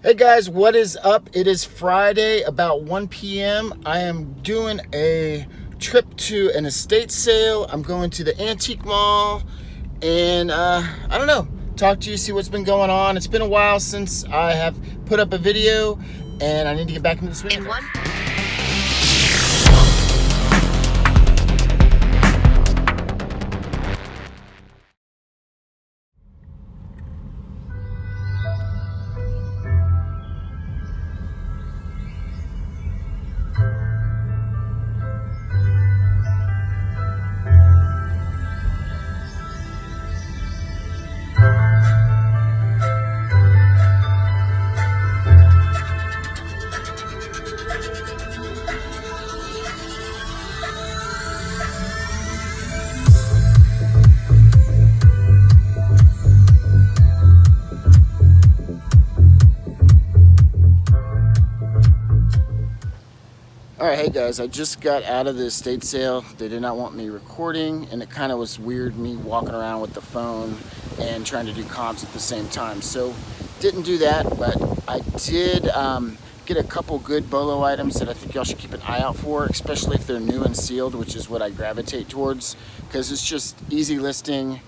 Hey guys, what is up? It is Friday about 1 p.m. I am doing a trip to an estate sale. I'm going to the antique mall and I don't know, talk to you, see what's been going on. It's been a while since I have put up a video and I need to get back into the swing. Alright, hey guys, I just got out of the estate sale. They did not want me recording, and it kind of was weird me walking around with the phone and trying to do comps at the same time. So, didn't do that, but I did get a couple good bolo items that I think y'all should keep an eye out for, especially if they're new and sealed, which is what I gravitate towards, because it's just easy listing.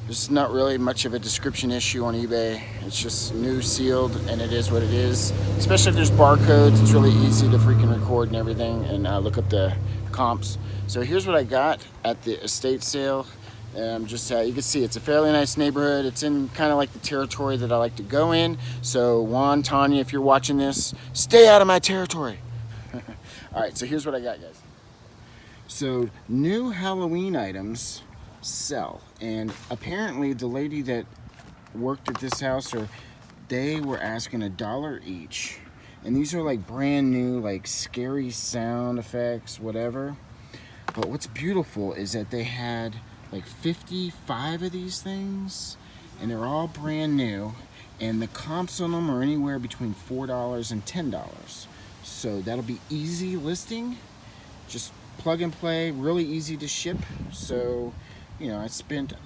There's not really much of a description issue on eBay. It's just new, sealed, and it is what it is. Especially if there's barcodes, it's really easy to freaking record and everything and look up the comps. So here's what I got at the estate sale. Just you can see it's a fairly nice neighborhood. It's in kind of like the territory that I like to go in. So Juan, Tanya, if you're watching this, stay out of my territory. All right, so here's what I got, guys. So new Halloween items sell, and apparently the lady that worked at this house, or they were asking $1 each, and these are like brand new, like scary sound effects, whatever. But what's beautiful is that they had like 55 of these things, and they're all brand new, and the comps on them are anywhere between $4 and $10. So that'll be easy listing, just plug and play, really easy to ship. So you know,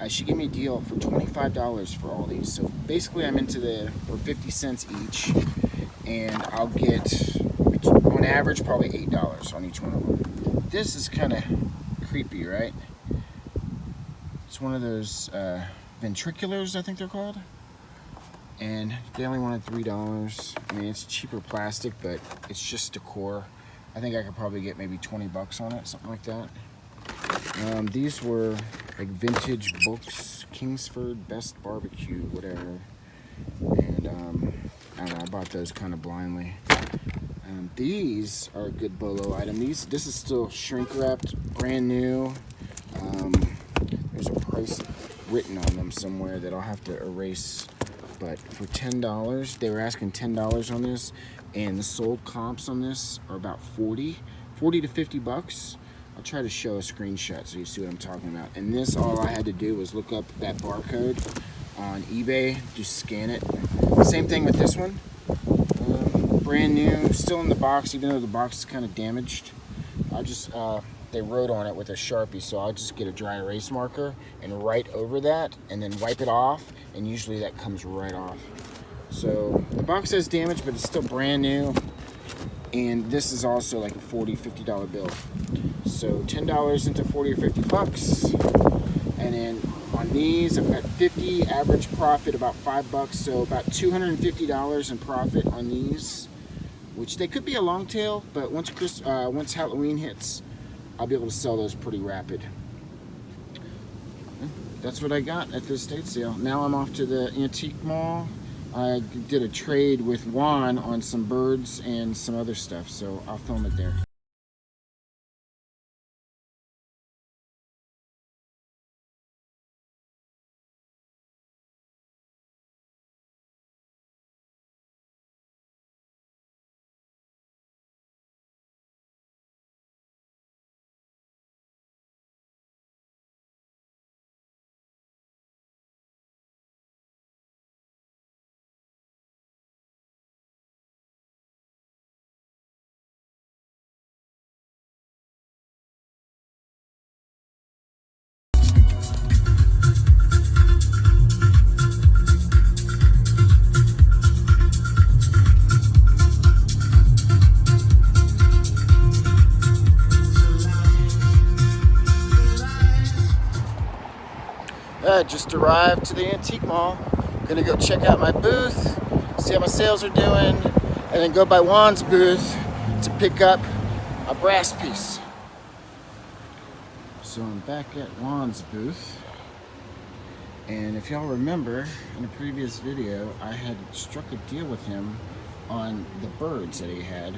she gave me a deal for $25 for all these. So basically I'm into for 50 cents each, and I'll get, on average, probably $8 on each one of them. This is kind of creepy, right? It's one of those ventriculars, I think they're called. And they only wanted $3. I mean, it's cheaper plastic, but it's just decor. I think I could probably get maybe 20 bucks on it, something like that. These were like vintage books, Kingsford Best Barbecue, whatever. And I don't know, I bought those kind of blindly. These are a good bolo item. This is still shrink wrapped, brand new. There's a price written on them somewhere that I'll have to erase. But for $10, they were asking $10 on this, and the sold comps on this are about 40 to 50 bucks. I'll try to show a screenshot so you see what I'm talking about. And this, all I had to do was look up that barcode on eBay, just scan it. Same thing with this one. Brand new, still in the box, even though the box is kind of damaged. I just, they wrote on it with a Sharpie, so I'll just get a dry erase marker and write over that and then wipe it off, and usually that comes right off. So the box says damaged, but it's still brand new. And this is also like a $40, $50 bill. So $10 into 40 or 50 bucks. And then on these, I've got 50, average profit about $5, so about $250 in profit on these, which they could be a long tail, but once Halloween hits, I'll be able to sell those pretty rapid. That's what I got at the estate sale. Now I'm off to the antique mall. I did a trade with Juan on some birds and some other stuff, so I'll film it there. said, just arrived to the antique mall. Gonna go check out my booth, see how my sales are doing, and then go by Juan's booth to pick up a brass piece. So I'm back at Juan's booth, and if y'all remember, in a previous video, I had struck a deal with him on the birds that he had.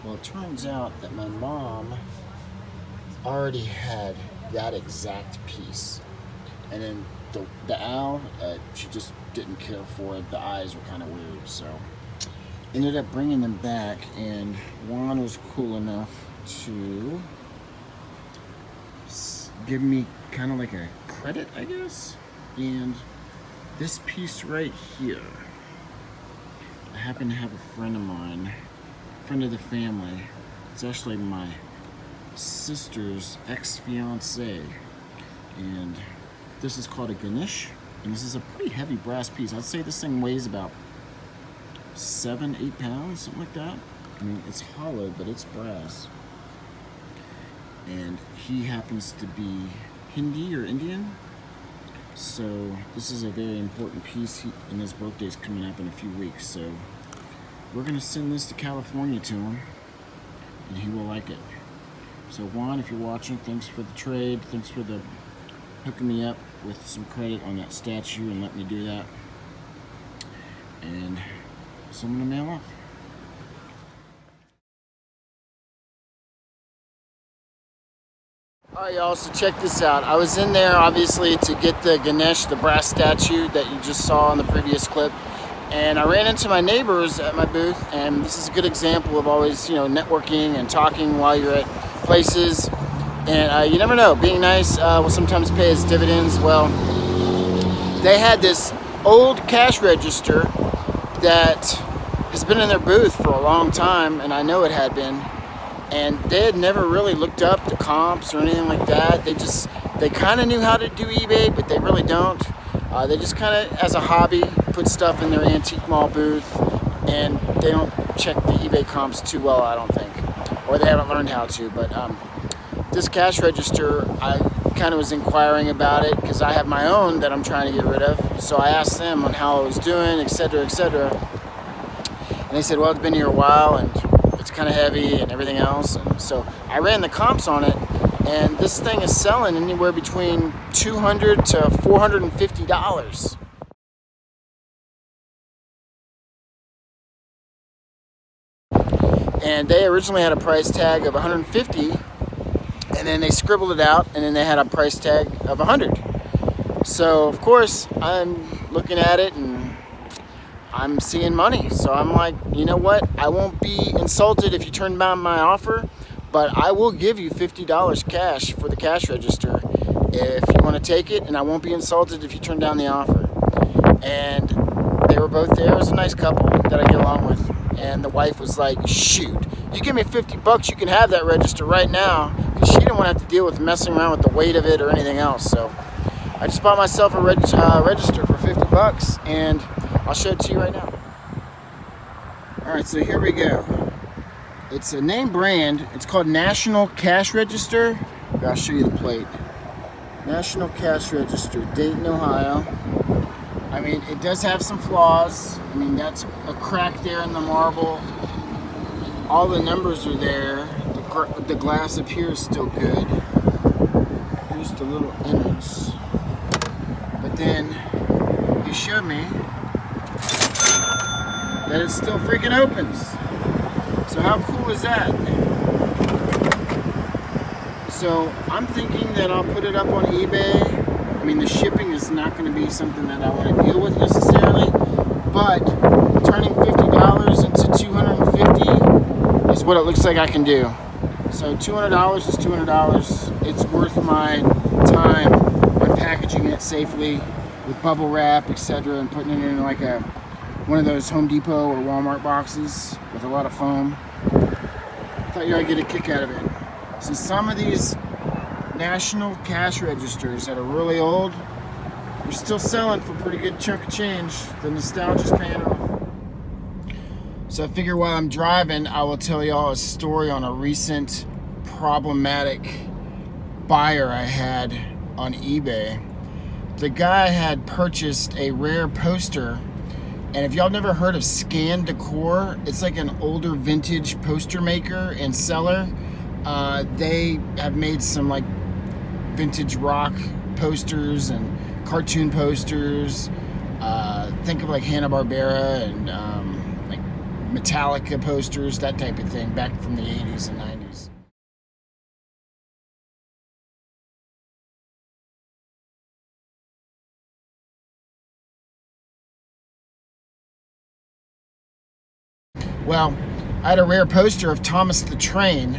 Well, it turns out that my mom already had that exact piece, and then the owl, she just didn't care for it. The eyes were kind of weird, so ended up bringing them back, and Juan was cool enough to give me kind of like a credit, I guess. And this piece right here, I happen to have a friend of mine, friend of the family. It's actually my sister's ex-fiance, and this is called a Ganesh, and this is a pretty heavy brass piece. I'd say this thing weighs about 7-8 pounds, something like that. I mean, it's hollow, but it's brass. And he happens to be Hindi or Indian, so this is a very important piece, and his birthday's coming up in a few weeks, so we're gonna send this to California to him, and he will like it. So Juan, if you're watching, thanks for the trade, thanks for the hooking me up with some credit on that statue and let me do that. And so I'm gonna mail off. Alright y'all, so check this out. I was in there obviously to get the Ganesh, the brass statue that you just saw in the previous clip. And I ran into my neighbors at my booth, and this is a good example of always, networking and talking while you're at places. And you never know, being nice will sometimes pay its dividends. Well, they had this old cash register that has been in their booth for a long time, and I know it had been. And they had never really looked up the comps or anything like that. They kind of knew how to do eBay, but they really don't. They just kind of, as a hobby, put stuff in their antique mall booth, and they don't check the eBay comps too well, I don't think. Or they haven't learned how to, but this cash register, I kind of was inquiring about it because I have my own that I'm trying to get rid of. So I asked them on how I was doing, etc., etc. And they said, well, it's been here a while, and it's kind of heavy and everything else. And so I ran the comps on it, and this thing is selling anywhere between $200 to $450. And they originally had a price tag of $150, and then they scribbled it out, and then they had a price tag of $100. So of course I'm looking at it and I'm seeing money. So I'm like, you know what? I won't be insulted if you turn down my offer, but I will give you $50 cash for the cash register if you want to take it, and I won't be insulted if you turn down the offer. And they were both there. It was a nice couple that I get along with. And the wife was like, shoot, you give me $50, you can have that register right now. Because she didn't want to have to deal with messing around with the weight of it or anything else. So I just bought myself a register for $50, and I'll show it to you right now. Alright, so here we go. It's a name brand. It's called National Cash Register. I'll show you the plate. National Cash Register, Dayton, Ohio. I mean, it does have some flaws. I mean, that's a crack there in the marble. All the numbers are there. The glass up here is still good. Here's the little innards. But then he showed me that it still freaking opens. So how cool is that? So I'm thinking that I'll put it up on eBay. I mean, the shipping is not going to be something that I want to deal with necessarily, but turning $50 into $250 is what it looks like I can do. So $200 is $200. It's worth my time unpackaging it safely with bubble wrap, etc., and putting it in like one of those Home Depot or Walmart boxes with a lot of foam. I thought you might get a kick out of it. So some of these national cash registers that are really old, they're still selling for a pretty good chunk of change. The nostalgia's paying off. So I figure while I'm driving, I will tell y'all a story on a recent problematic buyer I had on eBay. the guy had purchased a rare poster, and if y'all never heard of Scan Decor, it's like an older vintage poster maker and seller. They have made some like vintage rock posters and cartoon posters. Think of like Hanna-Barbera and like Metallica posters, that type of thing, back from the 80s and 90s. Well, I had a rare poster of Thomas the Train,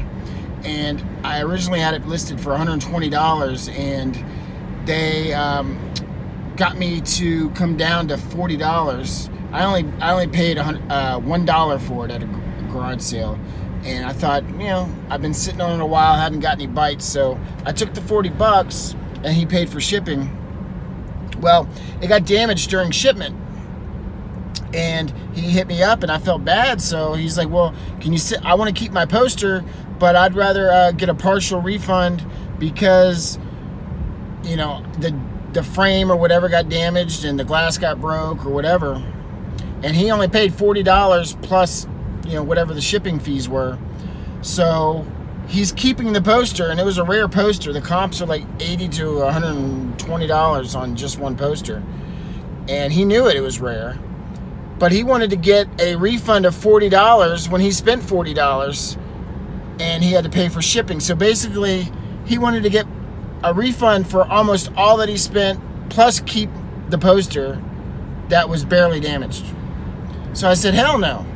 and I originally had it listed for $120, and they got me to come down to $40. I only paid $1 for it at a garage sale, and I thought, I've been sitting on it a while, hadn't got any bites, so I took the $40 and he paid for shipping. Well, it got damaged during shipment, and he hit me up, and I felt bad, so he's like, well, can you sit? I want to keep my poster, but I'd rather get a partial refund because the frame or whatever got damaged and the glass got broke or whatever, and he only paid $40 plus whatever the shipping fees were. So he's keeping the poster, and it was a rare poster. The comps are like $80 to $120 on just one poster, and he knew it was rare, but he wanted to get a refund of $40 when he spent $40 and he had to pay for shipping. So basically he wanted to get a refund for almost all that he spent, plus keep the poster that was barely damaged. So I said, hell no.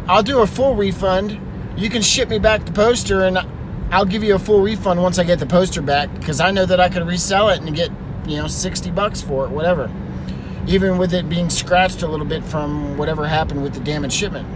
I'll do a full refund. You can ship me back the poster, and I'll give you a full refund once I get the poster back, because I know that I could resell it and get, $60 for it, whatever. Even with it being scratched a little bit from whatever happened with the damaged shipment.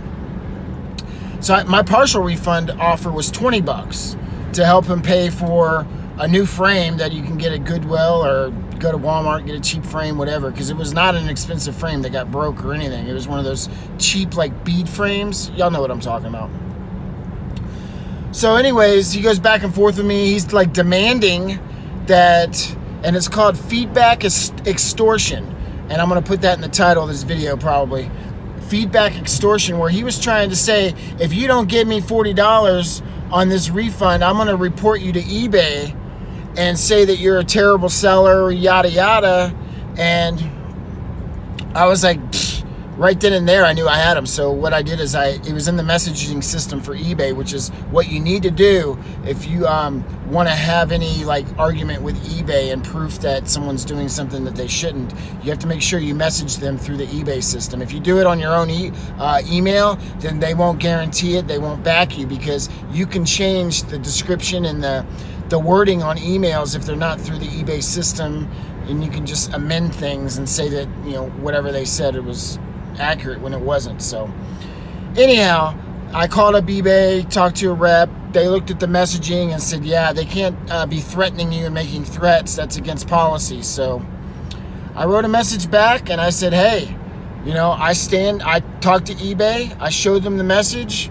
So my partial refund offer was $20 to help him pay for a new frame that you can get at Goodwill or go to Walmart, get a cheap frame, whatever, because it was not an expensive frame that got broke or anything. It was one of those cheap like bead frames. Y'all know what I'm talking about. So anyways, he goes back and forth with me. He's like demanding that, and it's called feedback extortion, and I'm going to put that in the title of this video probably. Feedback extortion, where he was trying to say, if you don't give me $40 on this refund, I'm going to report you to eBay and say that you're a terrible seller, yada yada. And I was like, right then and there I knew I had him. So what I did is it was in the messaging system for eBay, which is what you need to do if you want to have any like argument with eBay and proof that someone's doing something that they shouldn't. You have to make sure you message them through the eBay system. If you do it on your own email, then they won't guarantee it. They won't back you, because you can change the description and the wording on emails if they're not through the eBay system, and you can just amend things and say that whatever they said it was accurate when it wasn't. So anyhow, I called up eBay, talked to a rep. They looked at the messaging and said, yeah, they can't be threatening you and making threats. That's against policy. So I wrote a message back and I said, hey, I talked to eBay. I showed them the message.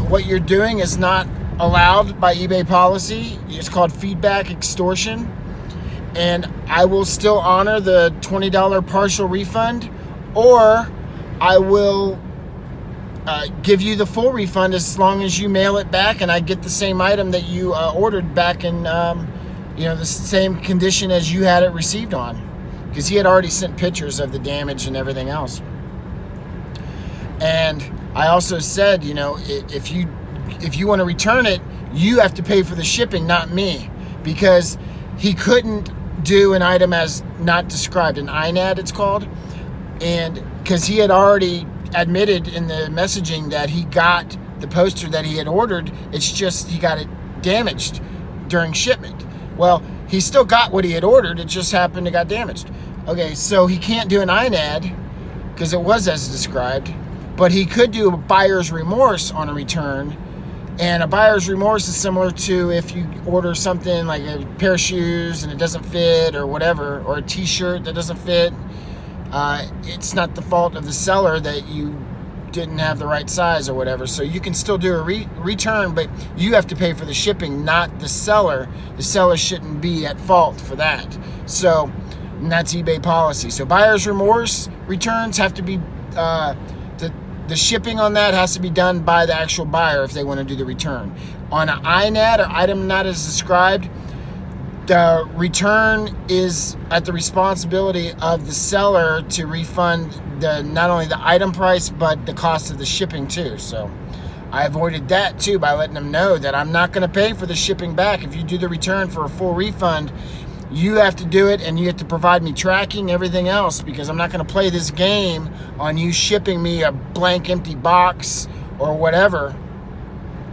What you're doing is not allowed by eBay policy. It's called feedback extortion. And I will still honor the $20 partial refund, or I will give you the full refund as long as you mail it back and I get the same item that you ordered back in the same condition as you had it received on, because he had already sent pictures of the damage and everything else. And I also said, if you want to return it, you have to pay for the shipping, not me, because he couldn't do an item as not described, an INAD it's called, and because he had already admitted in the messaging that he got the poster that he had ordered, it's just he got it damaged during shipment. Well, he still got what he had ordered, it just happened to got damaged. Okay, so he can't do an INAD because it was as described, but he could do a buyer's remorse on a return. And a buyer's remorse is similar to if you order something like a pair of shoes and it doesn't fit or whatever, or a t-shirt that doesn't fit. It's not the fault of the seller that you didn't have the right size or whatever. So you can still do a return, but you have to pay for the shipping, not the seller. The seller shouldn't be at fault for that. So And that's eBay policy. So buyer's remorse returns have to be, the shipping on that has to be done by the actual buyer if they want to do the return. On an INAD or item not as described, the return is at the responsibility of the seller to refund not only the item price, but the cost of the shipping too. So I avoided that too by letting them know that I'm not going to pay for the shipping back. If you do the return for a full refund, you have to do it, and you have to provide me tracking, everything else, because I'm not going to play this game on you shipping me a blank empty box or whatever,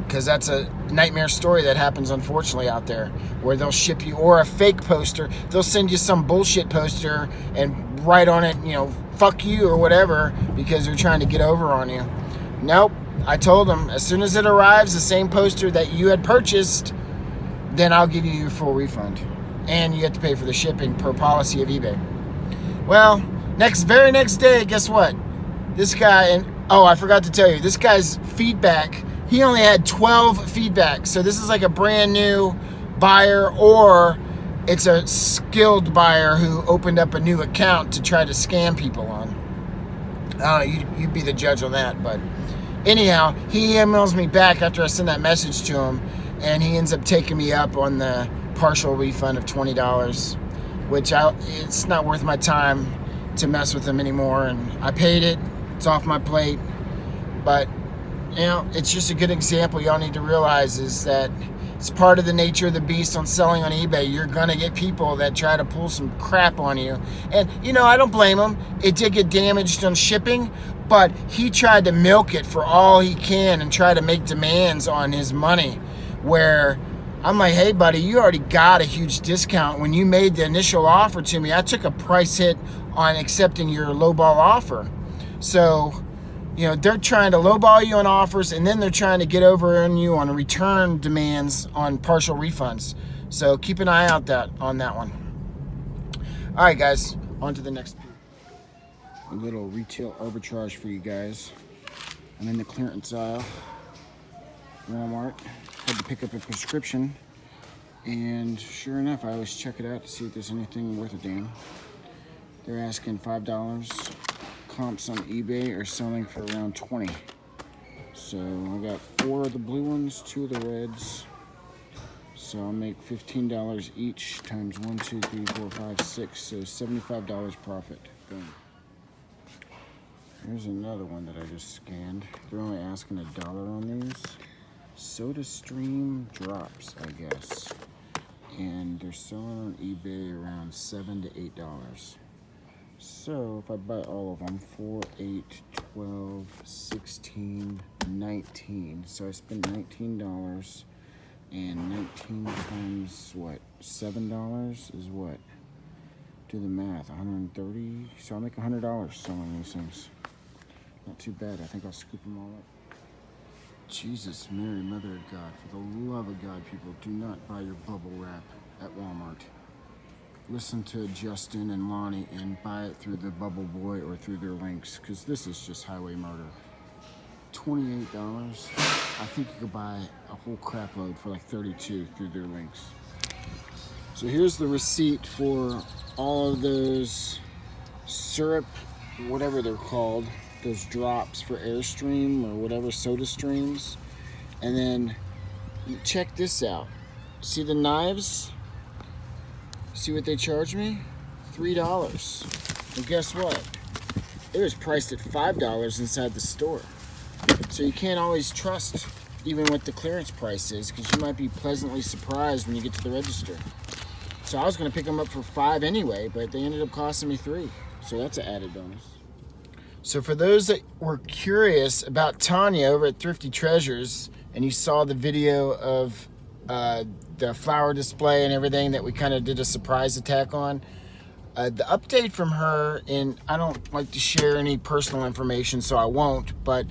because that's a nightmare story that happens unfortunately out there, where they'll ship you, or a fake poster, they'll send you some bullshit poster and write on it, you know, fuck you or whatever, because they're trying to get over on you. Nope. I told them, as soon as it arrives, the same poster that you had purchased, then I'll give you your full refund. And you have to pay for the shipping per policy of eBay. Well, very next day, guess what? This guy, and oh, I forgot to tell you, this guy's feedback, he only had 12 feedbacks. So this is like a brand new buyer, or it's a skilled buyer who opened up a new account to try to scam people on. I don't know, you'd be the judge on that. But anyhow, he emails me back after I send that message to him, and he ends up taking me up on the partial refund of $20, which it's not worth my time to mess with him anymore, and I paid it. It's off my plate. But you know, it's just a good example. Y'all need to realize is that it's part of the nature of the beast on selling on eBay. You're gonna get people that try to pull some crap on you, and you know, I don't blame him. It did get damaged on shipping, but he tried to milk it for all he can and try to make demands on his money, where I'm like, hey, buddy, you already got a huge discount. When you made the initial offer to me, I took a price hit on accepting your lowball offer. So, you know, they're trying to lowball you on offers, and then they're trying to get over on you on return demands on partial refunds. So keep an eye out on that one. All right, guys, on to the next. A little retail arbitrage for you guys. I'm in the clearance aisle, Walmart. Had to pick up a prescription, and sure enough, I always check it out to see if there's anything worth a damn. They're asking $5. Comps on eBay are selling for around 20. So I got 4 of the blue ones, 2 of the reds. So I'll make $15 each times 1, 2, 3, 4, 5, 6. So $75 profit. Boom. Here's another one that I just scanned. They're only asking $1 on these. SodaStream drops, I guess, and they're selling on eBay around $7 to $8. So if I buy all of them, 4, 8, 12, 16, 19. So I spend $19, and 19 times what? $7 is what? Do the math. 130. So I'll make $100 selling these things. Not too bad. I think I'll scoop them all up. Jesus, Mary, Mother of God, for the love of God, people, do not buy your bubble wrap at Walmart. Listen to Justin and Lonnie and buy it through the Bubble Boy or through their links, because this is just highway murder. $28. I think you could buy a whole crap load for like $32 through their links. So here's the receipt for all of those syrup, whatever they're called, those drops for Airstream or whatever, SodaStreams. And then check this out. See the knives? See what they charge me? $3. And guess what? It was priced at $5 inside the store. So you can't always trust even what the clearance price is, because you might be pleasantly surprised when you get to the register. So I was going to pick them up for $5 anyway, but they ended up costing me $3. So that's an added bonus. So for those that were curious about Tanya over at Thrifty Treasures, and you saw the video of the flower display and everything that we kind of did a surprise attack on, the update from her, and I don't like to share any personal information, so I won't, but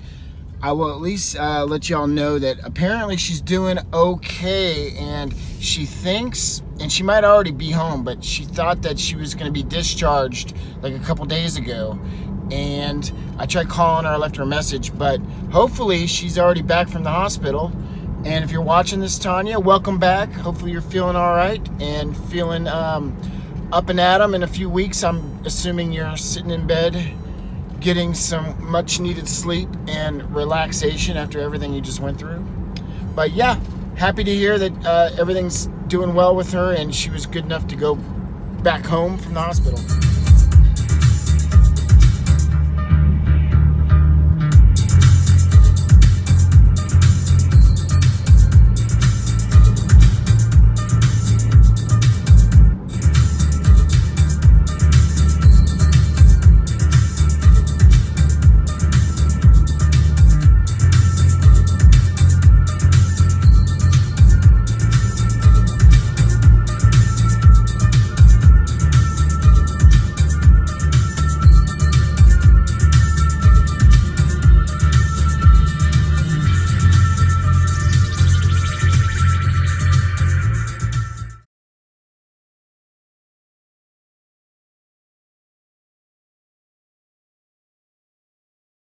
I will at least let y'all know that apparently she's doing okay, and she thinks, and she might already be home, but she thought that she was going to be discharged like a couple days ago. And I tried calling her, I left her a message, but hopefully she's already back from the hospital. And if you're watching this, Tanya, welcome back. Hopefully you're feeling all right and feeling up and at 'em in a few weeks. I'm assuming you're sitting in bed getting some much needed sleep and relaxation after everything you just went through. But yeah, happy to hear that everything's doing well with her and she was good enough to go back home from the hospital.